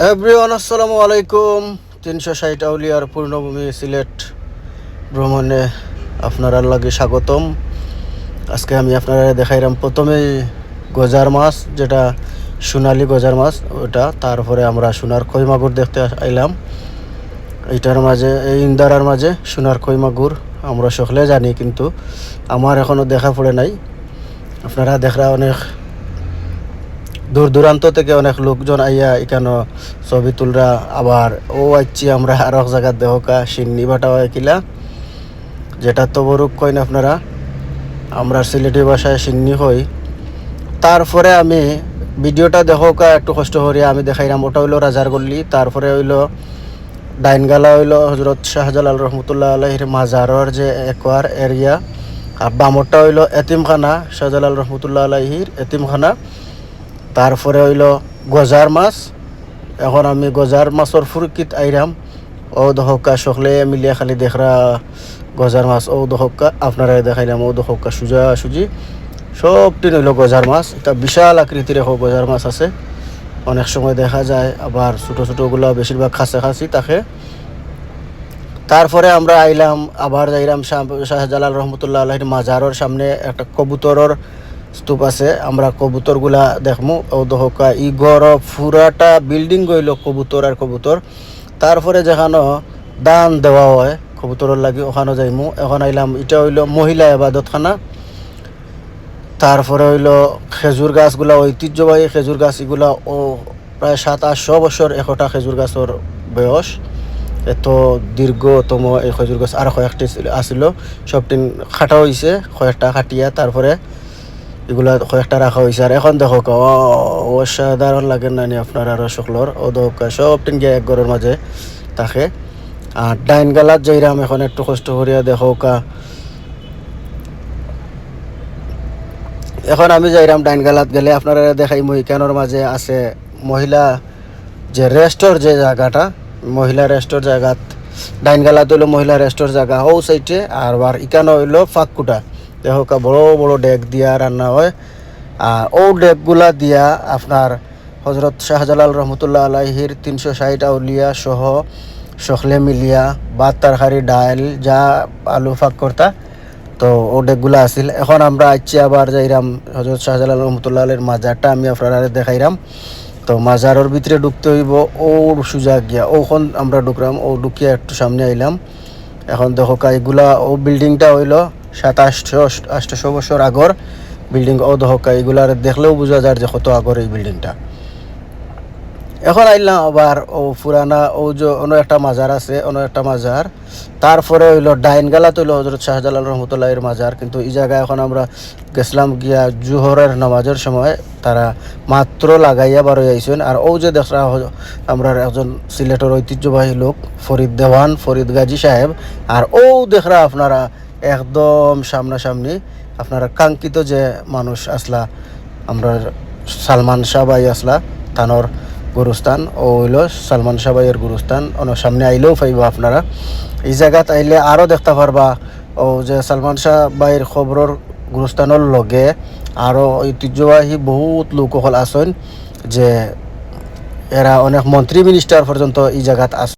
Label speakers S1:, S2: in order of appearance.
S1: Everyone আসসালামু আলাইকুম। 360 আউলিয়ার পূর্ণভূমি সিলেট ভ্রমণে আপনারা লাগে স্বাগতম। আজকে আমি আপনারা দেখাইলাম প্রথমেই গজার মাছ, যেটা সোনালি গজার মাছ ওটা। তারপরে আমরা সোনার কই মাগুর দেখতে আইলাম। এইটার মাঝে এই ইন্দারার মাঝে সোনার কই মাগুর আমরা সকলে জানি, কিন্তু আমার এখনও দেখা পড়ে নাই। আপনারা দেখরা অনেক দূর দূরান্ত থেকে অনেক লোকজন আইয়া এখানে ছবি তুলরা। আবার আইছি আমরা আর এক জায়গার দেহকা সিন্নি বাটা কিলা, যেটা তবরুক কইন আপনারা, আমরা সিলেটি ভাষায় সিন্নি হই। তারপরে আমি ভিডিওটা দেহকা একটু কষ্ট করিয়া আমি দেখাইলাম। ওটা হইলো রাজার গল্লি। তারপরে হইলো ডাইনগালা হইলো হজরত শাহজালাল রহমতুল্লাহ আলাইহির মাজারর যে একোয়ার এরিয়া। আর বামরটা হইলো এতিমখানা, শাহজালাল রহমতুল্লাহ আলাইহির এতিমখানা। তারপরে হইল গজার মাছ। এখন আমি গজার মাছর ফুরকিত আইরাম। ও দহকা সকলে মিলিয়া খালি দেখরা গজার মাছ। ও দহকা আপনারা দেখাইলাম। ও দহকা সুজা সুজি সবটি হইল গজার মাছ। এটা বিশাল আকৃতির এখন গজার মাছ আছে। অনেক সময় দেখা যায়, আবার ছোটো ছোটোগুলো বেশিরভাগ খাঁচি থাকে। তারপরে আমরা আইলাম, আবার যাইলাম শাহজালাল রহমতুল্লাহ আলাইহির মাজারের সামনে একটা কবুতরের স্তূপ আছে। আমরা কবুতরগুলা দেখমু। ও দহকা ই ঘর পুরাটা বিল্ডিং গইল কবুতর আর কবুতর। তারপরে যেখানে দান দেওয়া হয় কবুতরের লাগি, ওখানে যাইমু। এখন আইলাম, এটা হইল মহিলা আবাদতখানা। তারপরে হইল খেজুর গাছগুলা, ঐতিহ্যবাহী খেজুর গাছ এগুলা। ও প্রায় 700-800 বছর একটা খেজুর গাছের বয়স। এত দীর্ঘতম এই খেজুর গাছ আর কয়েকটি আসিল, সবটি খাটা হয়েছে, কয়েকটা খাটিয়া তারপরে এগুলা কয়েকটা রাখা হয়েছে। আর এখন দেখো অসাধারণ লাগে না নি আপনার আরো সকলর। ও দোকা সব টিন গিয়ে এক ঘরের মাঝে থাকে। আর ডাইন গালাত যাইরাম এখন একটু কষ্ট করিয়া দেখো কা। এখন আমি যাইরাম ডাইন গালাত গেলে আপনারা দেখাই মহিকানোর মাঝে আছে মহিলা যে রেস্টর যে জায়গাটা, মহিলা রেস্টর জায়গাত। ডাইন গালাত হইলো মহিলা রেস্টর জায়গা ও সাইডে। আর ইকানো হইলো ফাঁকুটা। দেখো বড় বড় ডেক দিয়া রান্না হয়। আর ও ডেকগুলা দিয়া আপনার হজরত শাহজালাল রহমতুল্লাহ আলাইহির 360 আউলিয়া সহ সকলে মিলিয়া ভাত তরকারি ডাল যা আলু ফাঁক করতা, তো ও ডেকগুলা আসিল। এখন আমরা আইছি আবার যাইরাম হজরত শাহজালাল রহমতুল্লাহ আলাইহির মাজারটা আমি আপনারা দেখাইরাম। তো মাজারের ভিতরে ঢুকতে হইব ও সুজা গিয়া। ওখন আমরা ঢুকলাম, ও ঢুকিয়া একটু সামনে আইলাম। এখন দেখো এগুলা ও বিল্ডিংটা হইল 700-800 বছর আগর বিল্ডিং। ও দহকা এগুলার দেখলেও বোঝা যায় যে কত আগর এই বিল্ডিংটা। এখন আইলাম আবার ও পুরানা ও যে অন্য একটা মাজার আছে, অন্য একটা মাজার। তারপরে হইলো ডাইন গালাত হইলো হজরত শাহজালাল রহমতুল্লাহের মাজার। কিন্তু এই জায়গায় এখন আমরা গেছিলাম গিয়া জোহরের নামাজের সময়, তারা মাত্র লাগাইয়া বার হয়ে আইসেন। আর ও যে দেখরা আমরা একজন সিলেটের ঐতিহ্যবাহী লোক ফরিদ দেওয়ান, ফরিদ গাজী সাহেব। আর ও দেখরা আপনারা একদম সামনাসামনি আপনারা কাঙ্ক্ষিত যে মানুষ আসলা, আমরা সালমান শাহ ভাই আসলা, তানোর গুরুস্থান ও হইল সালমান শাহ ভাইয়ের গুরুস্থান। অনেক সামনে আইলেও পাইবা আপনারা। এই জায়গাত আইলে আরও দেখতে পারবা ও যে সালমান শাহ ভাইয়ের খবরের গুরুস্থানের লগে আরও ঐতিহ্যবাহী বহুত লোকসকল আছেন, যে এরা অনেক মন্ত্রী মিনিস্টার পর্যন্ত এই জায়গাত আছে।